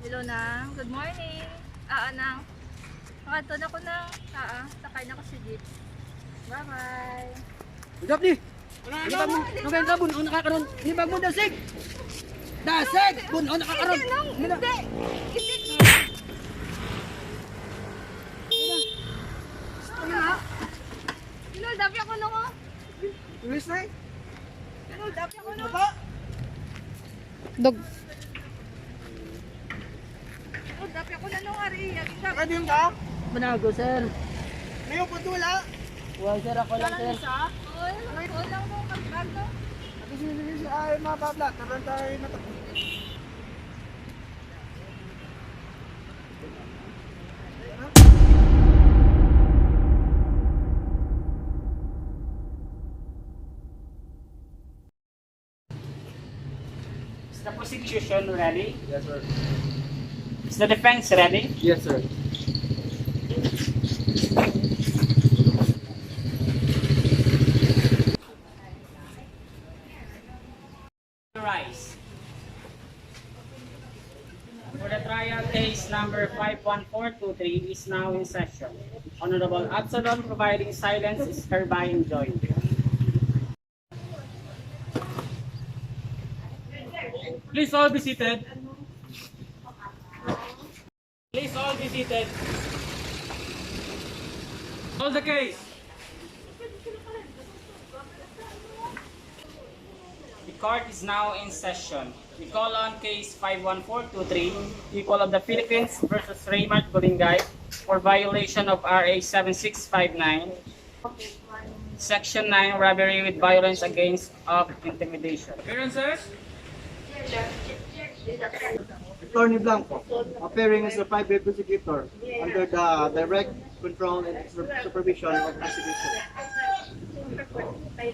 Hello nang, good morning. Nang, makatun ako nang, sakay na ko sa jeep. Bye-bye. Udap ni. Libag mo, nungkain ka bun, o nakakaroon. Libag mo dasig. Dasig, bun, o nakakaroon. Hindi. Dapi ako nung Tulis na eh. dapi ako nung. Dog. Dapi ako na nung ari. Ready yung ka? Manago, sir. May putula. Well, sir, ako lang, sir. All lang nung mag-bag no? At sinigil sa ay mga babla. Karoon tayo natakot. Is the prosecution ready? Yes, sir. Is the defense ready? Yes, sir. Rise. For the trial case number 51423 is now in session. Honorable Absalom providing silence is hereby enjoined. Please all be seated. Please all be seated. Call the case. The court is now in session. We call on case 51423, people of the Philippines versus Raymart Golingay for violation of RA 7659, Section 9, robbery with violence against of intimidation. Appearances? Attorney Blanco, appearing as the private prosecutor under the direct control and supervision of prosecution.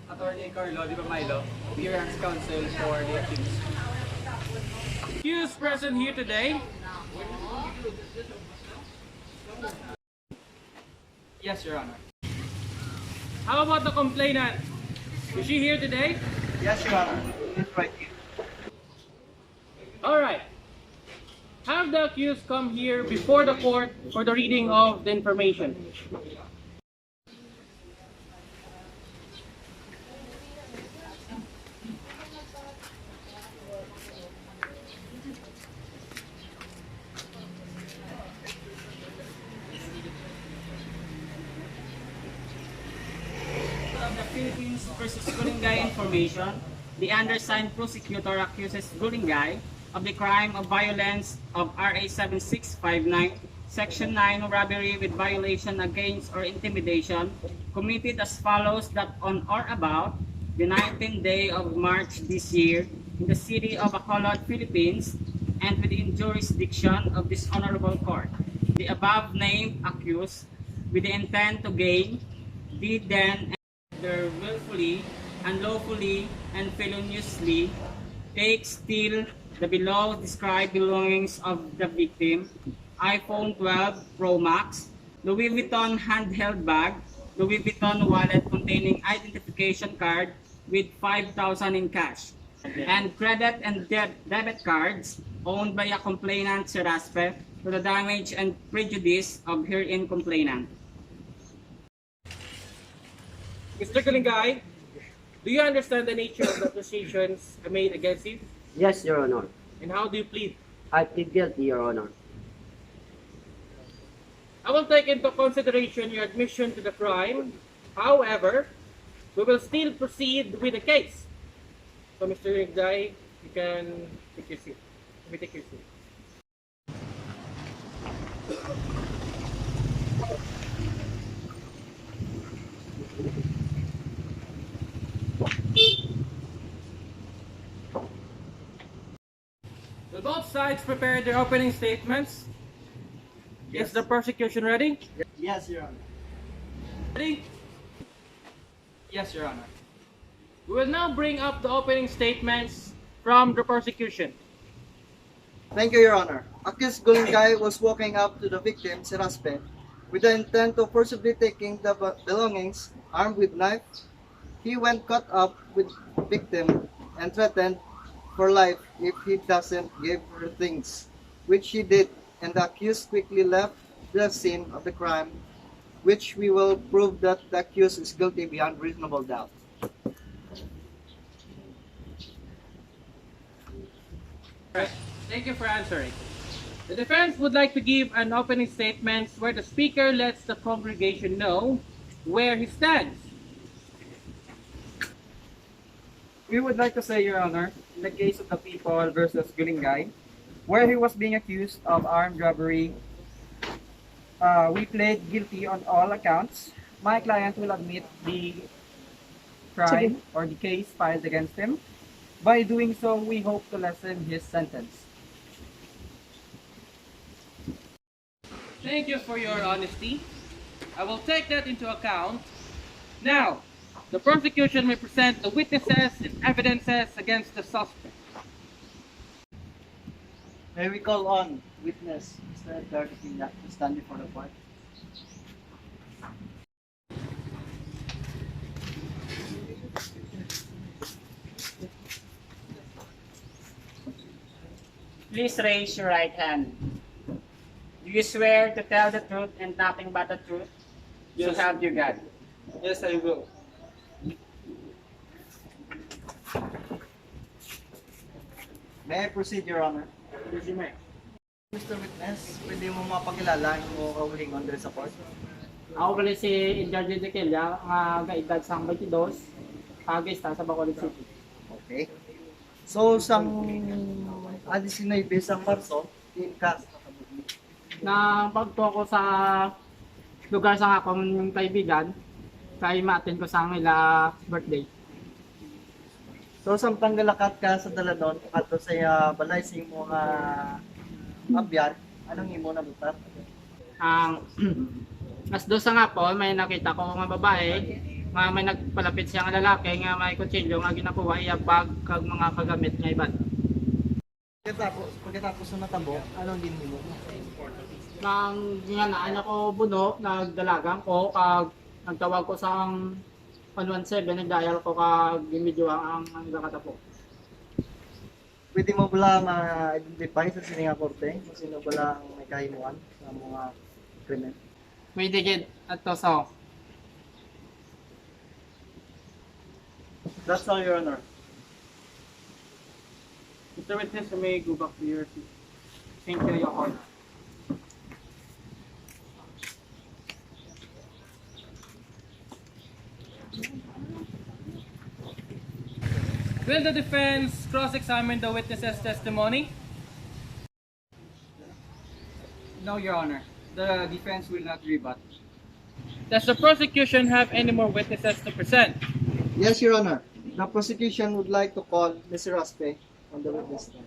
Attorney Carlo Di Milo, appearance counsel for the accused. Accused present here today. Yes, Your Honor. How about the complainant? Is she here today? Yes, Your Honor. It's right here. All right. Have the accused come here before the court for the reading of the information. Of the Philippines versus Golingay information, the undersigned prosecutor accuses Golingay of the crime of violence of RA 7659, Section 9, robbery with violation against or intimidation, committed as follows: that on or about the 19th day of March this year, in the city of Bacolod, Philippines, and within jurisdiction of this honorable court, the above named accused, with the intent to gain, did then either willfully, unlawfully, and feloniously take, steal the below described belongings of the victim: iPhone 12 Pro Max, Louis Vuitton handheld bag, Louis Vuitton wallet containing identification card with 5,000 in cash, and credit and debit cards owned by a complainant Seraspe to the damage and prejudice of herein complainant. Mr. Golingay, do you understand the nature of the accusations made against you? Yes, Your Honor. And how do you plead? I plead guilty, Your Honor. I will take into consideration your admission to the crime. However, we will still proceed with the case. So, Mr. Golingay, you can take your seat. Let me take your seat. Will both sides prepare their opening statements? Is the prosecution ready? Yes, Your Honor. Ready? Yes, Your Honor. We will now bring up the opening statements from the prosecution. Thank you, Your Honor. Accused Golingay was walking up to the victim, Seraspe, with the intent of forcibly taking the belongings, armed with knife. He went caught up with victim and threatened for life if he doesn't give her things. which he did, and the accused quickly left the scene of the crime, which we will prove that the accused is guilty beyond reasonable doubt. Thank you for answering. The defense would like to give an opening statement where the speaker lets the congregation know where he stands. We would like to say, Your Honor, in the case of the people versus Gulingay, where he was being accused of armed robbery, we pled guilty on all accounts. My client will admit the crime or the case filed against him. By doing so, we hope to lessen his sentence. Thank you for your honesty. I will take that into account. Now, the prosecution may present the witnesses and evidences against the suspect. May we call on witness Mr. Edgar Quilla to stand before the court? Please raise your right hand. Do you swear to tell the truth and nothing but the truth? Yes. So help you God. Yes, I will. May I proceed, Your Honor? Resume. Mr. Witness, pwede mo mapakilala mo kaulingon dito sa court? Ako pala si Edgar de Quilla, nga gaedad sang 22, kagista sa Bacolod City. Okay. So, sang 19 sang Marso, in cast na kabuli. Nang pagto ko sa lugar sa akong kaibigan, kay ma-attend ko sa nila birthday. So, samtang galakat ka sa Daladon, ato sa balay sa imo nga abyan, anong imo na butat? Ang as do sa nga po, may nakita ko nga babae, nga may nagpalapit siya nga lalaki, nga may kutsilyo, nga ginakuha iya bag kag mga kagamit nga iban. Pagkatapos na natabo, anong din mo? Nang ginanaan ako buno, nagdalagang ko, kag nagtawag ko sa 117, nagdial ko kag gimidyoang ang nakatapo. Pwede mo bala ma-identify sa sininga korte kung sino bala ang may kahimuan sa mga krimen? May digid at to so. That's all, Your Honor. Mr. Witness, you may go back to your seat. Thank you, Your Honor. Will the defense cross-examine the witness's testimony? No, Your Honor. The defense will not rebut. Does the prosecution have any more witnesses to present? Yes, Your Honor. The prosecution would like to call Mr. Raspe on the witness stand.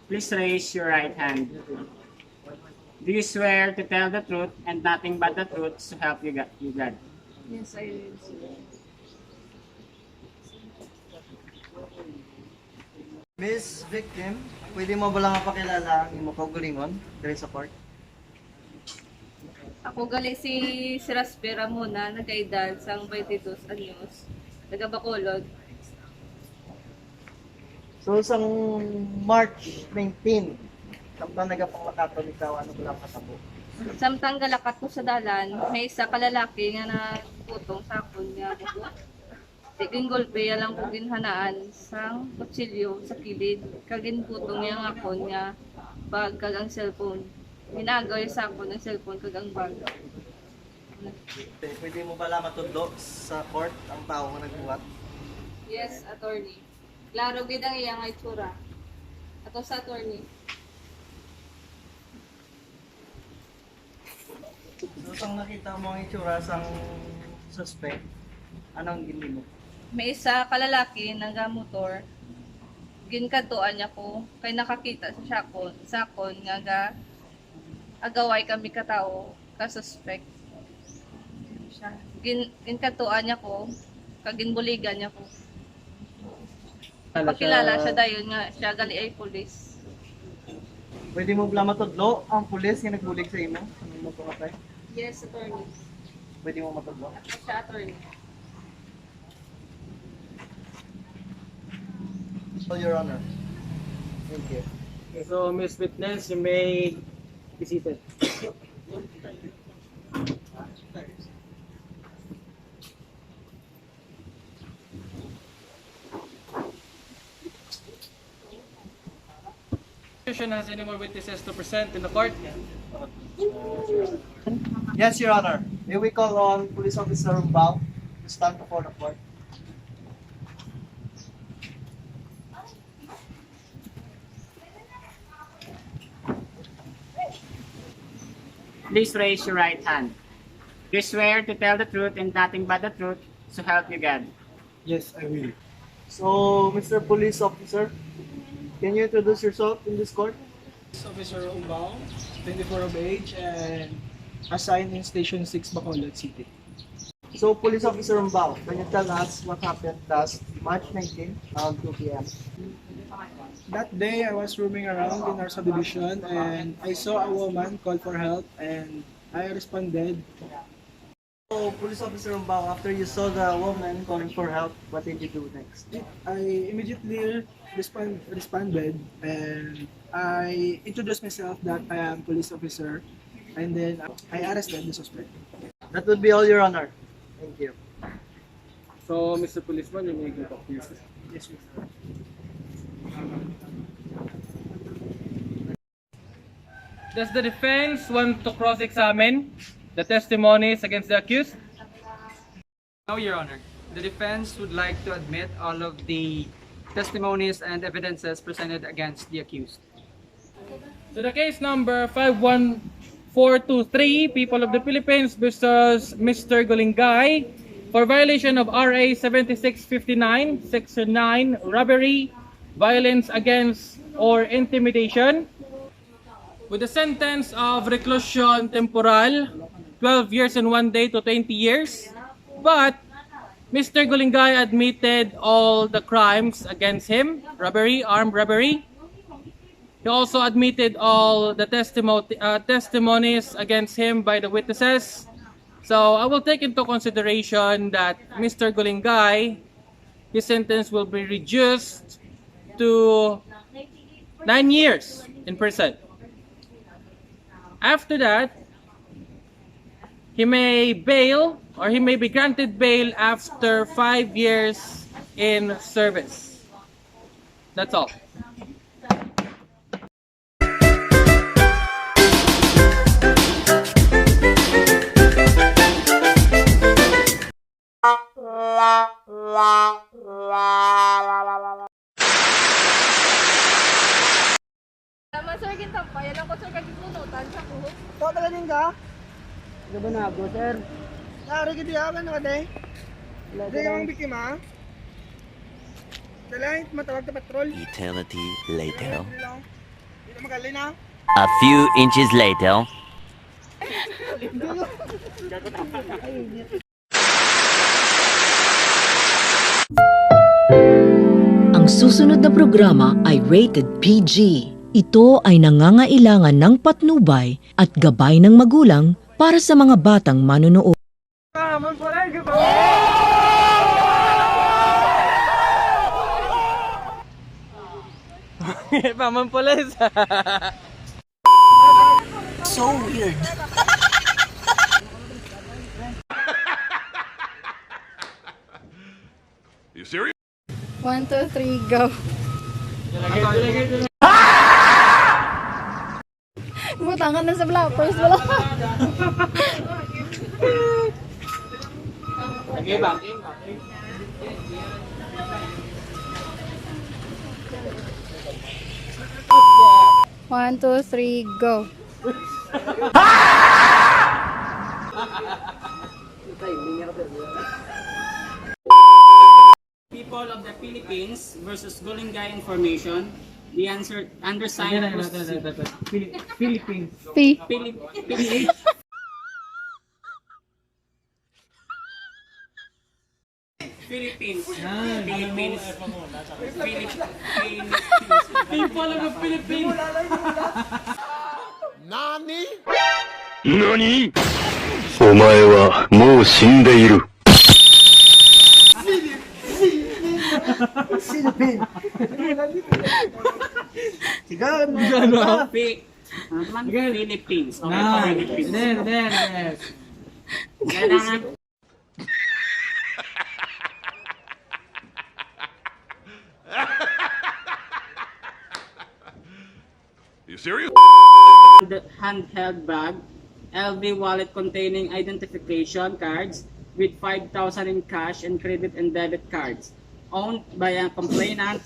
Please raise your right hand. Do you swear to tell the truth and nothing but the truth to help you God? Yes, I will. Miss Victim, pwede mo ba lang pakilala ang imo kaugalingon diri sa court? Ako gali si Raspera muna, nagkaedad sang 22 anyos, taga Bacolod. So, sang March 19, samtang nagapangmakato ikaw, ano ba lang katabo? Samtang galakat ko sa dalan, may isa ka lalaki nga nagputong sa akon nga buto. Tiging golpe lang ko ginhanaan sang kutsilyo sa kilid. Kagin putong yang akon nga bag kagang cellphone. Minagaw sa akon ng cellphone kagang bag. Pwede mo ba lang matudlo sa court ang tao nga nagbuhat? Yes, attorney. Klaro gid ang iyang itsura. Ato sa attorney. So, sang nakita mo ang itsura sang suspect, anong gindi mo? May isa ka lalaki nga motor. Ginkadtuan niya ko kay nakakita sa sakon nga agaway kami katao ka suspect. Ginkadtuan niya ko kag ginbuligan niya ko. Pakilala siya dayon nga siya gali ay pulis. Pwede mo bala matudlo ang pulis nga nagbulig sa imo? Ano mo pumatay? Yes, attorney. Pwede mo matudlo? Siya, attorney. So, Your Honor. Thank you. Okay, so, Miss Witness, you may be seated. Prosecution has any more witnesses to present in the court? Yes, Your Honor. May we call on Police Officer Rumbao to stand before the court? Please raise your right hand. Do you swear to tell the truth and nothing but the truth, so help you God? Yes, I will. So, Mr. Police Officer, can you introduce yourself in this court? Officer Umbao, 24 of age and assigned in Station 6, Bacolod City. So, Police Officer Rumbao, can you tell us what happened last March 19 around 2 p.m.? That day, I was roaming around in our subdivision and I saw a woman call for help and I responded. So, Police Officer Rumbao, after you saw the woman calling for help, what did you do next? I immediately responded and I introduced myself that I am police officer and then I arrested the suspect. That would be all, Your Honor. Thank you. So, Mr. Policeman, you may go back to your seat. Yes, sir. Does the defense want to cross-examine the testimonies against the accused? No, Your Honor. The defense would like to admit all of the testimonies and evidences presented against the accused. So the case number 51423, People of the Philippines versus Mr. Golingay for violation of RA 7659, Section 9, robbery, violence against or intimidation, with a sentence of reclusion temporal, 12 years and 1 day to 20 years. But Mr. Golingay admitted all the crimes against him, robbery, armed robbery. He also admitted all the testimonies against him by the witnesses. So I will take into consideration that Mr. Golingay, his sentence will be reduced to 9 years in prison. After that, he may bail or he may be granted bail after 5 years in service. That's all. Tama, sir, gintampay. Alam ko, sir, kagipunutan sa kuhok. Ito talaga ka? Gabanago, sir. Nari ka diya ba na day? Hindi ka mang biktima? Dalahin, matawag na patrol. Eternity later. Dito magaling na. A few inches later. Ang susunod na programa ay rated PG. Ito ay nangangailangan ng patnubay at gabay ng magulang para sa mga batang manonood. Pamampulis. So weird. You serious? 1, 2, 3, go. Butangan na sa flappers. Wala. Okay ba? 1, 2, 3, go. People of the Philippines versus Golingay Information. The answer undersigned Philippines. P. Philippines. Philippines. Philippines. Philippines. People of the Philippines. NANI?お前はもう死んでいる。Silipin. Sigan. Philippines. Okay, Nice. Philippines. Yes. Kailangan You serious? the handheld bag, LV wallet containing identification cards with 5,000 in cash and credit and debit cards owned by a complainant.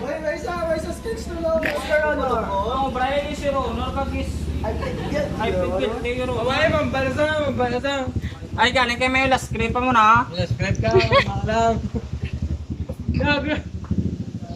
May isa sketch na lang, Mr. Honor. Oh, Brian is your honor kagis. I get I feel your Babae, mambalasa. Ay, galing kay may last script pa muna. Subscribe ka, malam.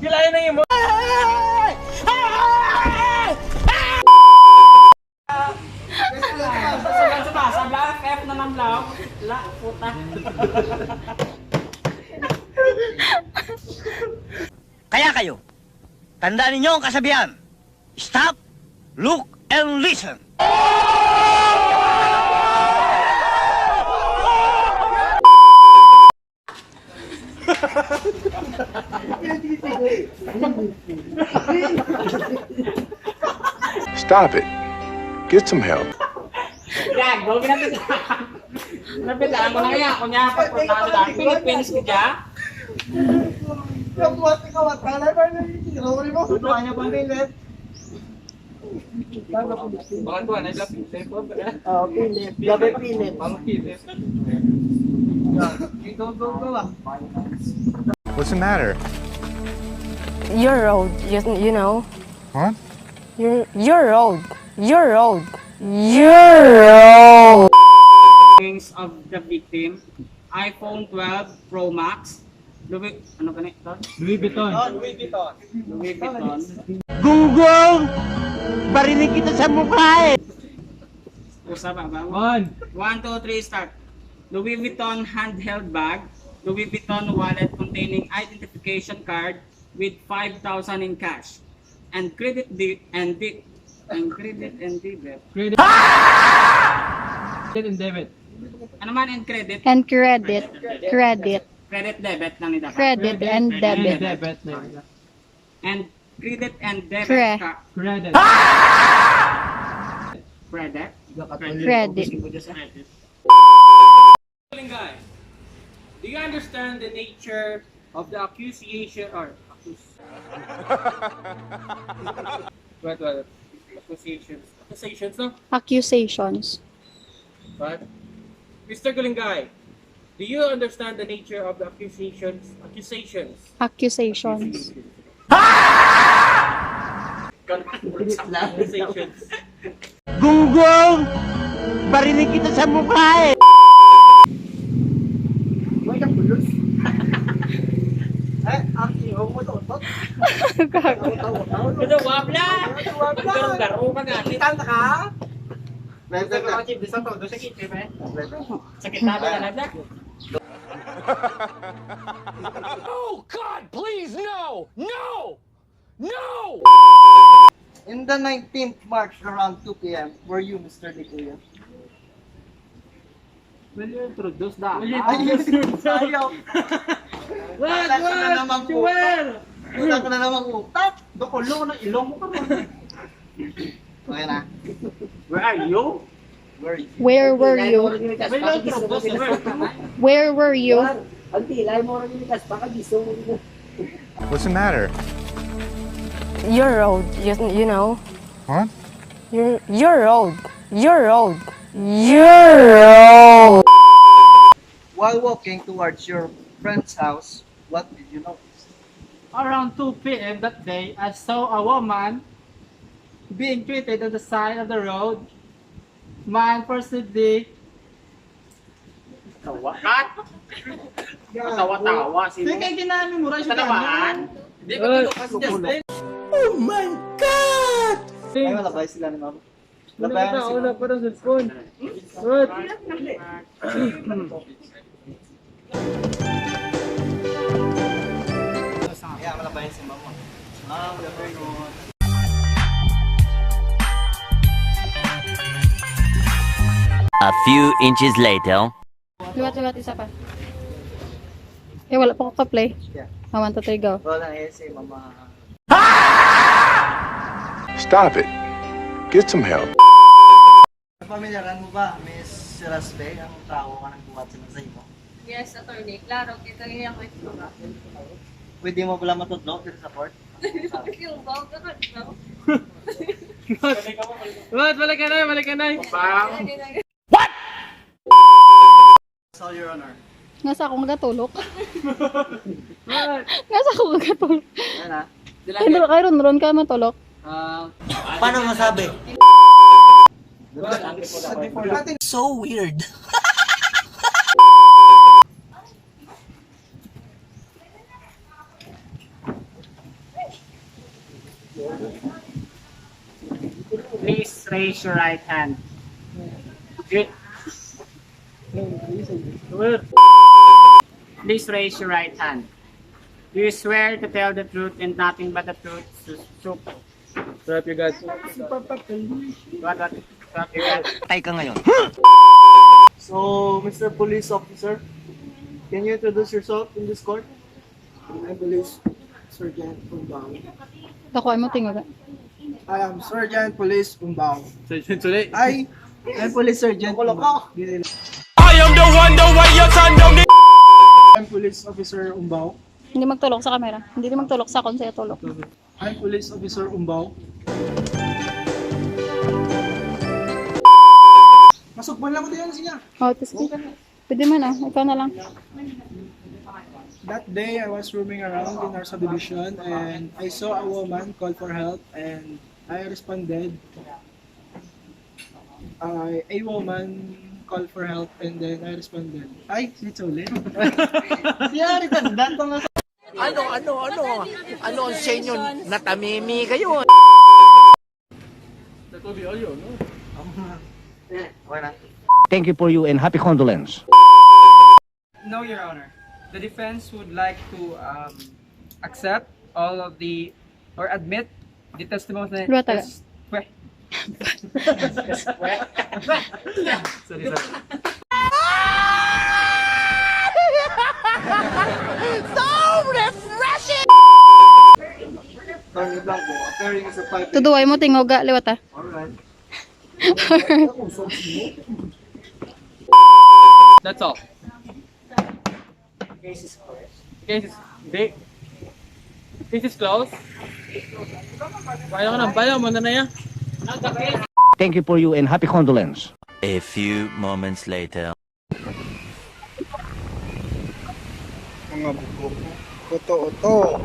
Gilayan na yung mo. Sa black F na ng black. La, puta. Kaya kayo, tandaan ninyo ang kasabihan. Stop, look, and listen. Stop it. Get some help. Gago, napitaan mo na kaya. Kunya, pagpunta sa Philippines ka dyan. Yung buhat ikaw at kalay ba na yung tinuri mo? Ito kanya pang bilit. Baka tuwa na ilap. Oh, Philip. Gabi Philip. Go ah. What's the matter? Your road, you know. What? Your road. Your road. Your road. Things of the victim, iPhone 12 Pro Max, Louis Vuitton. Louis Vuitton. Louis Vuitton, Gunggong! Barinig kita sa mukha eh! usa ba ba? 1. 1, 2, 3, start. Louis Vuitton handheld bag, Louis Vuitton wallet containing identification card with 5,000 in cash, and credit and debit. Credit and debit. Ano man and credit? And credit. Credit. Credit debit lang nila. Credit and debit. Debit. And credit and debit Cre- Credit. Credit. Credit. Guy, do you understand the nature of the accusation or what? Accusations, no? Accusations. What? Mr. Gulingay, do you understand the nature of the accusations? Accusations. Accusations. Accusations. Gunggong! Barinig kita sa mukha eh! Ito, wabla! Garo-garo ka gani. Sakit na ba na Oh God, please, no! No! No! In the 19th March around 2 p.m., were you Mr. Likuya? Will you introduce that? Ayaw. What? Joel! Wala ka na naman utak. Dokulo ng ilong mo ka mo. Okay na. Where are you? Where are you? Where were you? May lang introduce. Where were you? Ang tilay mo rin yung baka gisong mo. What's the matter? Your road, you know. What? Your road. Your road. Your road. While walking towards your friend's house, what did you notice? Around 2 p.m. that day, I saw a woman being treated on the side of the road. Man proceeded. Cut! Tawa-tawa. Sino? Sige, ginamit mo rin siya. Talawaan? Hindi ba tinukas Justin? Ay, malabay sila ni Mama. Labayan sila. Una pa ng cellphone. What? Yeah, malabayan si mama. Gano'n. A few inches later. Liwat, isa pa. Wala pa ko ka-play. Yeah. 1, 2, 3, go. Wala na si mama. Stop it. Get some help. Pamilyaran mo ba, Miss Raspe, ang tao ka nagbuhat sa imo? Yes, attorney. Klaro, kita niya ko ito ba? Pwede mo pala matudlo dito sa court? Yung bawag ka ka, no? What? Balik ka na. So, Your Honor. Nga sa akong gatulok. Nga sa akong gatulok. Yan ha. Kay ron ka matulok. Paano masabi? So weird. Please raise your right hand. Good. Please raise your right hand. Do you swear to tell the truth and nothing but the truth? Trap you guys. What? Trap you guys. Patay ka ngayon. So, Mr. Police Officer, can you introduce yourself in this court? I'm Police Sergeant Umbao. Dakuan mo tingog. I am Sergeant Police Umbao. Today. I'm Police Sergeant Umbao. I am the one, the way your son don't need. I'm Police Officer Umbao. Hindi magtulok sa camera. Hindi magtulok sa akong sa tulok. I'm Police Officer Umbao. Masukban lang ko din siya. Oh, sige. Pwede man ikaw na lang. That day, I was roaming around in our subdivision and I saw a woman call for help and I responded. A woman called for help and then I responded. Ay, si Chole. Siyari, tandaan ko nga. Ano ang sa inyo? Natamimi kayo. That will be all you, no? Okay na. Thank you for you and happy condolence. No, Your Honor. The defense would like to accept all of the, or admit the testimony. Luwa taga. Sorry. Attorney Blanco, appearing as a pipe. Tuduway mo tingog liwat. Alright. That's all. Case is closed. Bayaw mo na yan. Thank you for you and happy condolence. A few moments later. Mga buko. Oto.